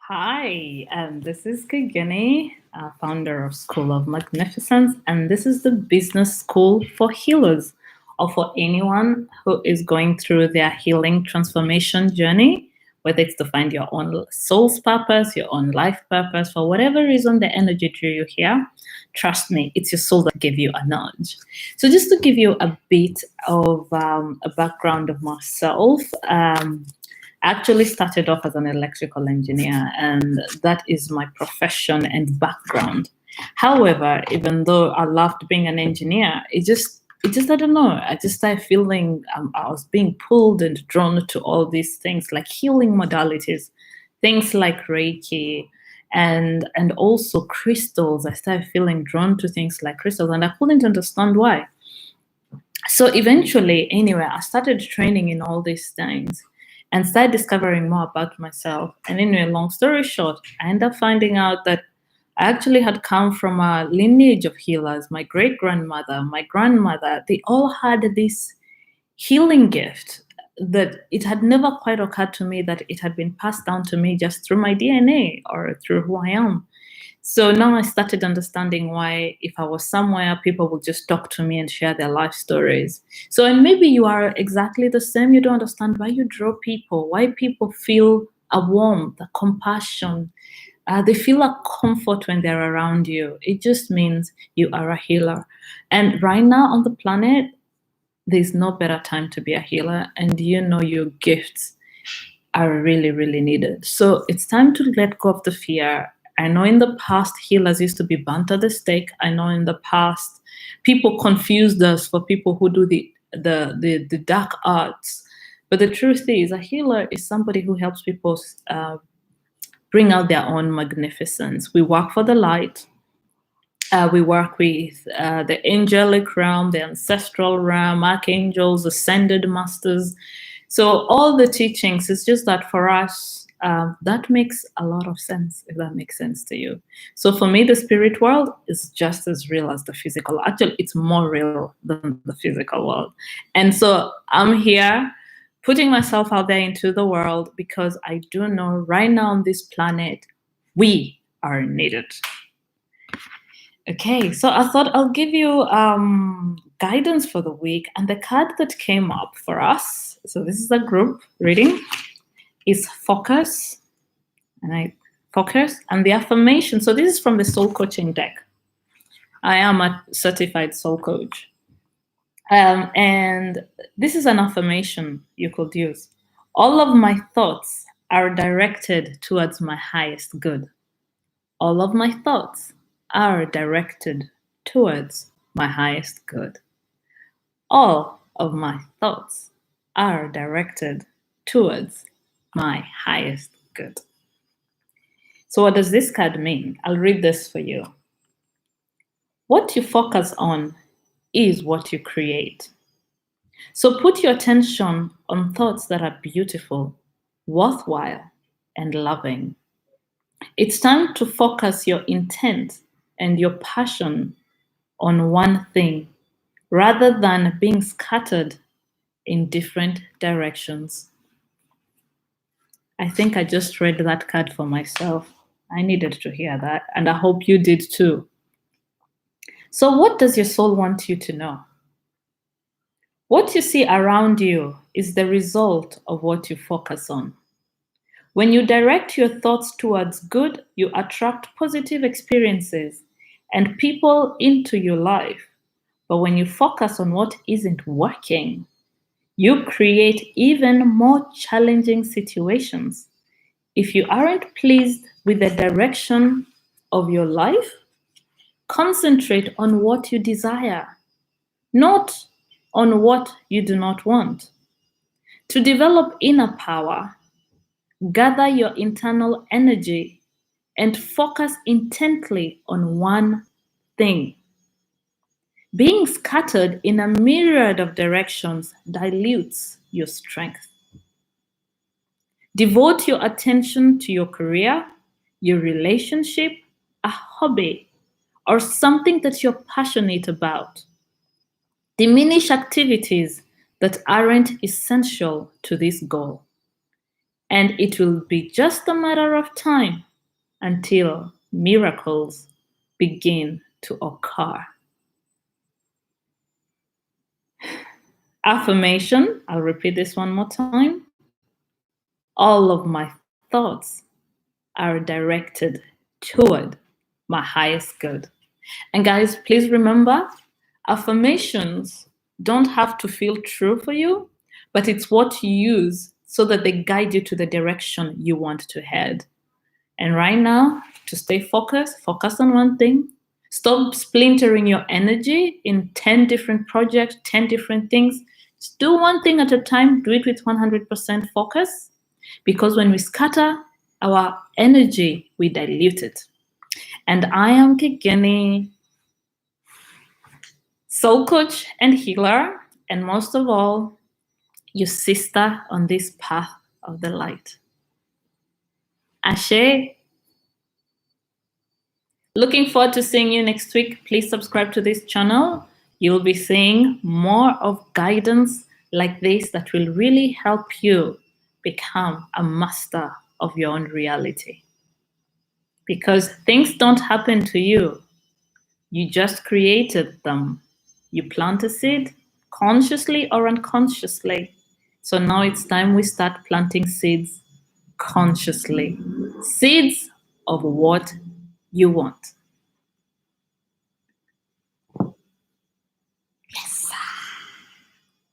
Hi, this is Kageni, founder of School of Magnificence, and this is the business school for healers or for anyone who is going through their healing transformation journey, whether it's to find your own soul's purpose, your own life purpose, for whatever reason the energy drew you here. Trust me, it's your soul that gave you a nudge. So, just to give you a bit of a background of myself, actually started off as an electrical engineer, and that is my profession and background. However, even though I loved being an engineer, it just I don't know. I just started feeling I was being pulled and drawn to all these things like healing modalities, things like Reiki, and also crystals. I started feeling drawn to things like crystals, and I couldn't understand why. So eventually, anyway, I started training in all these things and started discovering more about myself. And anyway, long story short, I ended up finding out that I actually had come from a lineage of healers. My great grandmother, my grandmother, they all had this healing gift that it had never quite occurred to me that it had been passed down to me just through my DNA or through who I am. So now I started understanding why, if I was somewhere, people would just talk to me and share their life stories. So, and maybe you are exactly the same. You don't understand why you draw people, why people feel a warmth, a compassion. They feel a comfort when they're around you. It just means you are a healer. And right now on the planet, there's no better time to be a healer. And you know your gifts are really, really needed. So it's time to let go of the fear. I know in the past healers used to be burnt at the stake. I know in the past people confused us for people who do the dark arts. But the truth is, a healer is somebody who helps people bring out their own magnificence. We work for the light. We work with the angelic realm, the ancestral realm, archangels, ascended masters. So all the teachings, it's just that for us, that makes a lot of sense, if that makes sense to you. So for me, the spirit world is just as real as the physical. Actually, it's more real than the physical world. And so I'm here putting myself out there into the world because I do know right now on this planet, we are needed. Okay, so I thought I'll give you guidance for the week. And the card that came up for us, so this is a group reading, is focus. And the affirmation. So this is from the soul coaching deck. I am a certified soul coach. And this is an affirmation you could use. All of my thoughts are directed towards my highest good. All of my thoughts are directed towards my highest good. All of my thoughts are directed towards my highest good. So, what does this card mean? I'll read this for you. What you focus on is what you create. So, put your attention on thoughts that are beautiful, worthwhile, and loving. It's time to focus your intent and your passion on one thing rather than being scattered in different directions. I think I just read that card for myself. I needed to hear that, and I hope you did too. So, what does your soul want you to know? What you see around you is the result of what you focus on. When you direct your thoughts towards good, you attract positive experiences and people into your life. But when you focus on what isn't working, you create even more challenging situations. If you aren't pleased with the direction of your life, concentrate on what you desire, not on what you do not want. To develop inner power, gather your internal energy and focus intently on one thing. Being scattered in a myriad of directions dilutes your strength. Devote your attention to your career, your relationship, a hobby, or something that you're passionate about. Diminish activities that aren't essential to this goal. And it will be just a matter of time until miracles begin to occur. Affirmation, I'll repeat this one more time. All of my thoughts are directed toward my highest good. And guys, please remember, affirmations don't have to feel true for you, but it's what you use so that they guide you to the direction you want to head. And right now, to stay focused, focus on one thing. Stop splintering your energy in 10 different projects, 10 different things. Just do one thing at a time, do it with 100% focus. Because when we scatter our energy, we dilute it. And I am Kigeni, soul coach and healer, and most of all, your sister on this path of the light. Ashe. Looking forward to seeing you next week. Please subscribe to this channel. You'll be seeing more of guidance like this that will really help you become a master of your own reality. Because things don't happen to you. You just created them. You plant a seed consciously or unconsciously. So now it's time we start planting seeds consciously. Seeds of what you want.